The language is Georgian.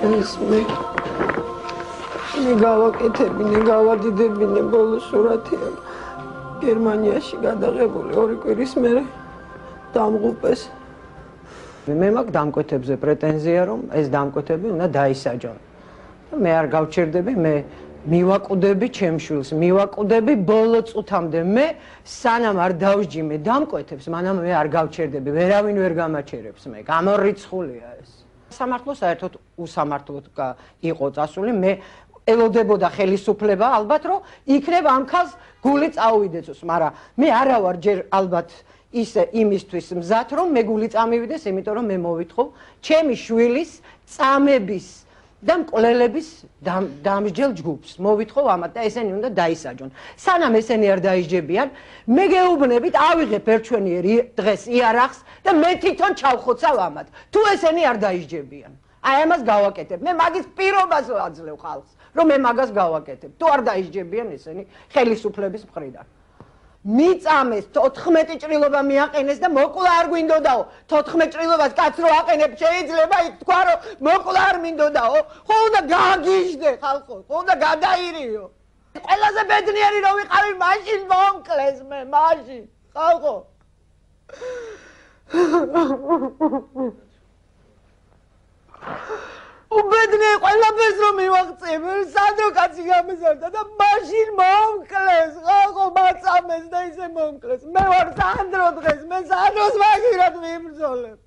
ეს მე გავაკეთებინე, გავადიდებინე ბოლო სურათია. გერმანიაში გადაღებული 2 კვირის მერე დამღუპეს. მე მაქვს დამკვეთებზე პრეტენზია, რომ ეს დამკვეთები უნდა დაისაჯონ. მე არ გავჩერდები, მე მივაკვდები ჩემს შვილს, მივაკვდები ბოლო წუთამდე. მე სანამ არ დავსჯიმე დამკვეთებს, მანამ მე არ გავჩერდები, ვერავინ ვერ გამაჩერებს მე. გამორიცხულია ეს. სამართლო საერთოდ უსამართლოდ იყო წასული. მე ელოდებოდა ხელისუფლება ალბათ, რომ იქნებ ამ ქალს გული წაუვიდეცოს, მაგრამ მე არა ვარ ჯერ ალბათ ისე იმისთვის მზად, რომ მე გული წამივიდეს, იმიტომ რომ მე მოვითხოვ ჩემი შვილის წამების და მკვლელების დამსჯელ ჯგუფს. მოვითხოვ ამათ და ესენი უნდა დაისაჯონ. სანამ ესენი არ დაისჯებიან, მე გეუბნებით, ავიღებ ერთჩვენიერ დღეს იარაღს და მე თვითონ ჩავხოცავ ამათ. თუ ესენი არ დაისჯებიან. აი ამას გავაკეთებ. მე მაგის პირობას ვაძლევ ხალხს, რომ მე მაგას გავაკეთებ. თუ არ დაისჯებიან ესენი ხელისუფლების მხრიდან. მიწამეს 14 ჭრილობა მიაყენეს და მოკლა არ გვინდოდაო. 14 ჭრილობას კაც რო აყენებ, შეიძლება ითქვა, რომ მოკლა არ მინდოდაო. ხო უნდა გააგიჟდე ხალხო, ხო უნდა გადაირიო. ყველაზე ბედნიერი რო ვიყავი, მაშინ მომკლეს მე, მაშინ. ხალხო. უბედნიერი ყველაფერს რომ მივაღწევ, სადრო კაცი გამეზარდა და მაშინ მომკლეს, ხალხო მაწამეს და ისე მომკლეს. მე ვარ სანდრო დღეს, მე სანდროს მაგირად ვიბრძოლებ.